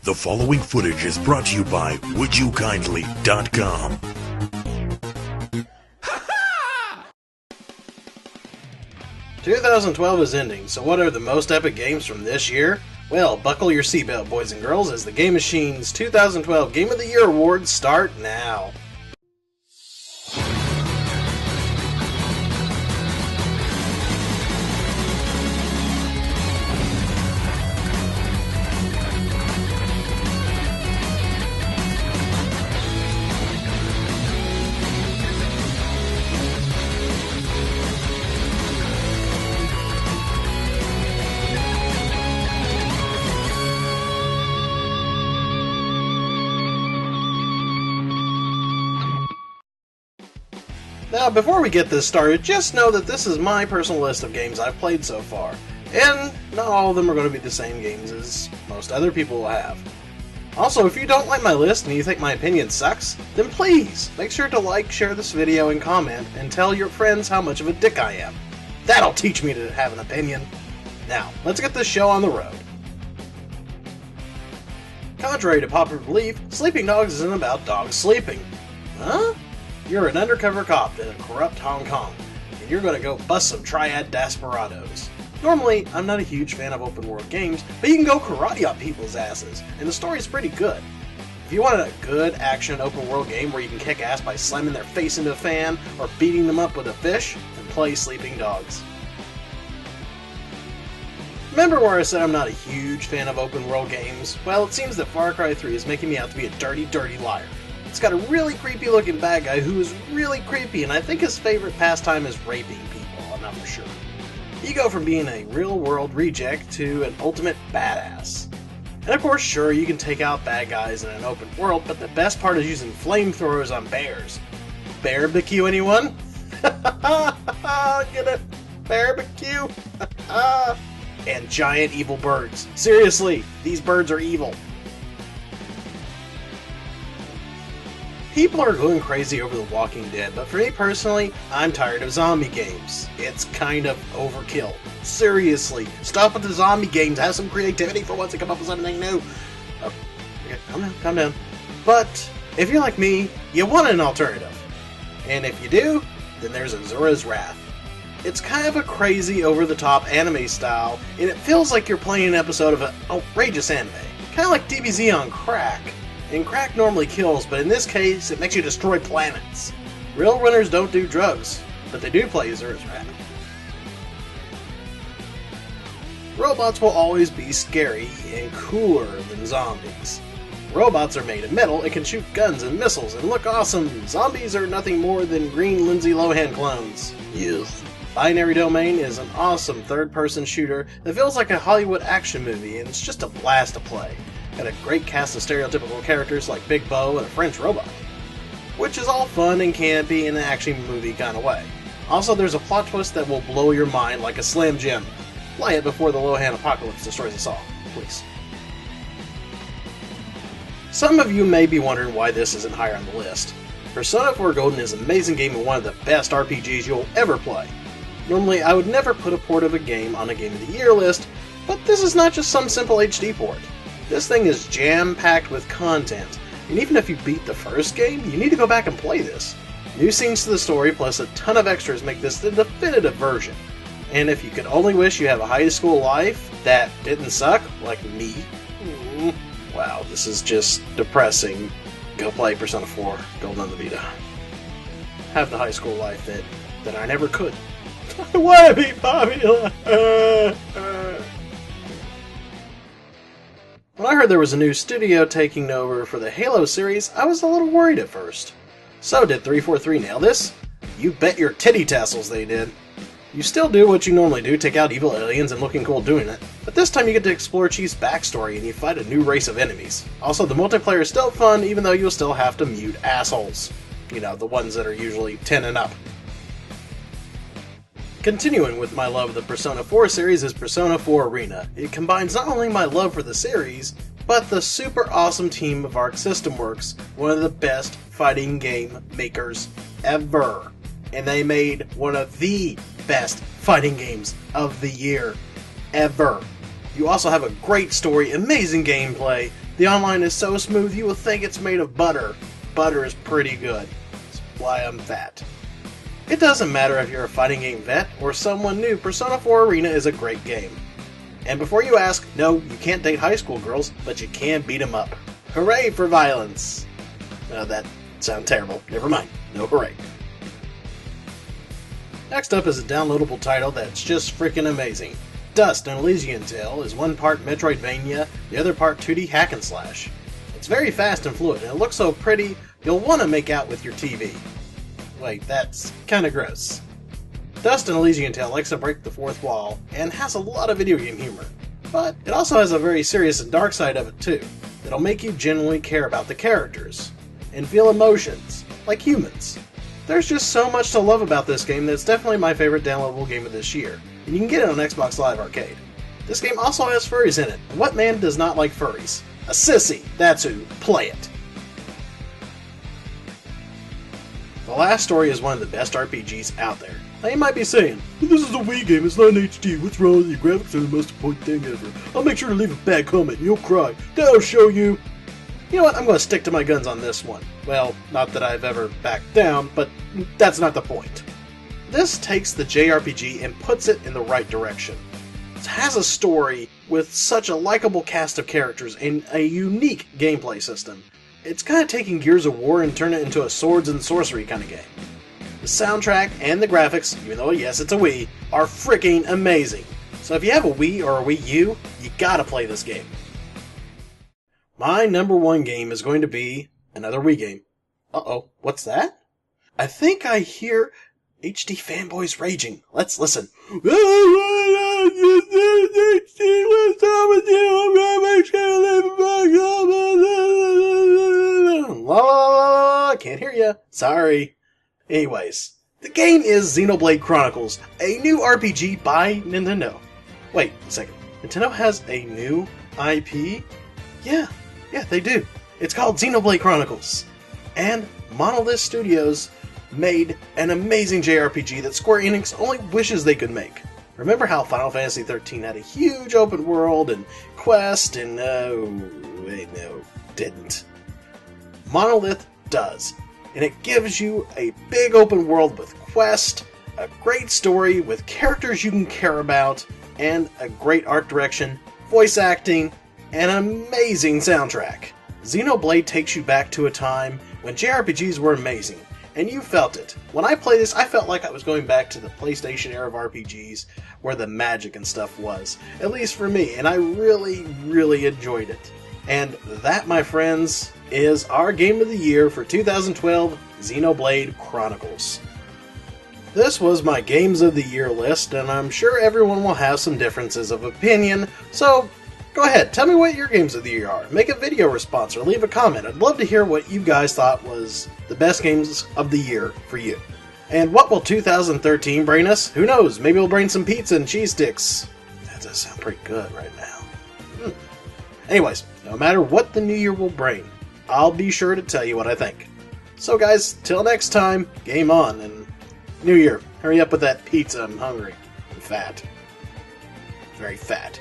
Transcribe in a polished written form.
The following footage is brought to you by WouldyouKindly.com. 2012 is ending, so what are the most epic games from this year? Well, buckle your seatbelt, boys and girls, as the Game Machine's 2012 Game of the Year awards start now. Now, before we get this started, just know that this is my personal list of games I've played so far, and not all of them are going to be the same games as most other people will have. Also, if you don't like my list and you think my opinion sucks, then please make sure to like, share this video, and comment, and tell your friends how much of a dick I am. That'll teach me to have an opinion. Now, let's get this show on the road. Contrary to popular belief, Sleeping Dogs isn't about dogs sleeping. Huh? You're an undercover cop in a corrupt Hong Kong, and you're gonna go bust some triad desperados. Normally, I'm not a huge fan of open world games, but you can go karate on people's asses, and the story's pretty good. If you want a good action open world game where you can kick ass by slamming their face into a fan or beating them up with a fish, then play Sleeping Dogs. Remember where I said I'm not a huge fan of open world games? Well, it seems that Far Cry 3 is making me out to be a dirty, dirty liar. It's got a really creepy looking bad guy who is really creepy, and I think his favorite pastime is raping people, I'm not for sure. You go from being a real world reject to an ultimate badass. And of course, sure, you can take out bad guys in an open world, but the best part is using flamethrowers on bears. Barbecue, anyone? Get it? Barbecue? And giant evil birds. Seriously, these birds are evil. People are going crazy over The Walking Dead, but for me personally, I'm tired of zombie games. It's kind of overkill. Seriously, stop with the zombie games, have some creativity for once and come up with something new. Oh, okay, calm down. But, if you're like me, you want an alternative. And if you do, then there's Azura's Wrath. It's kind of a crazy, over-the-top anime style, and it feels like you're playing an episode of an outrageous anime. Kind of like DBZ on crack. And crack normally kills, but in this case, it makes you destroy planets. Real runners don't do drugs, but they do play Azura's Wrath. Robots will always be scary and cooler than zombies. Robots are made of metal and can shoot guns and missiles and look awesome. Zombies are nothing more than green Lindsay Lohan clones. Yes. Binary Domain is an awesome third-person shooter that feels like a Hollywood action movie, and it's just a blast to play. Got a great cast of stereotypical characters like Big Bo and a French robot, which is all fun and campy in an action movie kind of way. Also, there's a plot twist that will blow your mind like a Slam Jim. Play it before the Lohan apocalypse destroys us all, please. Some of you may be wondering why this isn't higher on the list. Persona 4 Golden is an amazing game and one of the best RPGs you'll ever play. Normally, I would never put a port of a game on a Game of the Year list, but this is not just some simple HD port. This thing is jam-packed with content, and even if you beat the first game, you need to go back and play this. New scenes to the story plus a ton of extras make this the definitive version. And if you could only wish you have a high school life that didn't suck, like me, wow, this is just depressing. Go play Persona 4 Golden on the Vita. Have the high school life that I never could. I want to be popular! When I heard there was a new studio taking over for the Halo series, I was a little worried at first. So, did 343 nail this? You bet your titty tassels they did. You still do what you normally do, take out evil aliens and looking cool doing it, but this time you get to explore Chief's backstory and you fight a new race of enemies. Also, the multiplayer is still fun, even though you'll still have to mute assholes. You know, the ones that are usually 10 and up. Continuing with my love of the Persona 4 series is Persona 4 Arena. It combines not only my love for the series, but the super awesome team of Arc System Works, one of the best fighting game makers ever. And they made one of the best fighting games of the year ever. You also have a great story, amazing gameplay, The online is so smooth you will think it's made of butter. Butter is pretty good. That's why I'm fat. It doesn't matter if you're a fighting game vet or someone new, Persona 4 Arena is a great game. And before you ask, no, you can't date high school girls, but you can beat them up. Hooray for violence! That sounds terrible. Never mind. No hooray. Next up is a downloadable title that's just freaking amazing. Dust: An Elysian Tale is one part Metroidvania, the other part 2D hack and slash. It's very fast and fluid, and it looks so pretty, you'll want to make out with your TV. Wait, that's kinda gross. Dust: An Elysian Tale likes to break the fourth wall, and has a lot of video game humor. But it also has a very serious and dark side of it too, that'll make you genuinely care about the characters, and feel emotions, like humans. There's just so much to love about this game that it's definitely my favorite downloadable game of this year, and you can get it on Xbox Live Arcade. This game also has furries in it, and what man does not like furries? A sissy, that's who. Play it! The Last Story is one of the best RPGs out there. Now you might be saying, this is a Wii game, it's not an HD, what's wrong with your graphics? Are the most important thing ever. I'll make sure to leave a bad comment and you'll cry. That'll show you! You know what, I'm going to stick to my guns on this one. Well, not that I've ever backed down, but that's not the point. This takes the JRPG and puts it in the right direction. It has a story with such a likable cast of characters and a unique gameplay system. It's kind of taking Gears of War and turning it into a swords and sorcery kind of game. The soundtrack and the graphics, even though yes it's a Wii, are freaking amazing. So if you have a Wii or a Wii U, you gotta play this game. My number one game is going to be another Wii game. Uh-oh, what's that? I think I hear HD fanboys raging. Let's listen. I can't hear ya. Sorry. Anyways, the game is Xenoblade Chronicles, a new RPG by Nintendo. Wait a second. Nintendo has a new IP? Yeah, they do. It's called Xenoblade Chronicles. And Monolith Studios made an amazing JRPG that Square Enix only wishes they could make. Remember how Final Fantasy XIII had a huge open world and quest and didn't. Monolith does. And it gives you a big open world with quest, a great story with characters you can care about, and a great art direction, voice acting, and an amazing soundtrack. Xenoblade takes you back to a time when JRPGs were amazing, and you felt it. When I played this, I felt like I was going back to the PlayStation era of RPGs where the magic and stuff was, at least for me, and I really, really enjoyed it. And that, my friends, is our Game of the Year for 2012, Xenoblade Chronicles. This was my Games of the Year list, and I'm sure everyone will have some differences of opinion, so go ahead, tell me what your Games of the Year are. Make a video response or leave a comment. I'd love to hear what you guys thought was the best Games of the Year for you. And what will 2013 bring us? Who knows? Maybe it'll bring some pizza and cheese sticks. That does sound pretty good right now. Anyways, no matter what the new year will bring, I'll be sure to tell you what I think. So guys, till next time, game on, and New Year, hurry up with that pizza, I'm hungry. I'm fat. Very fat.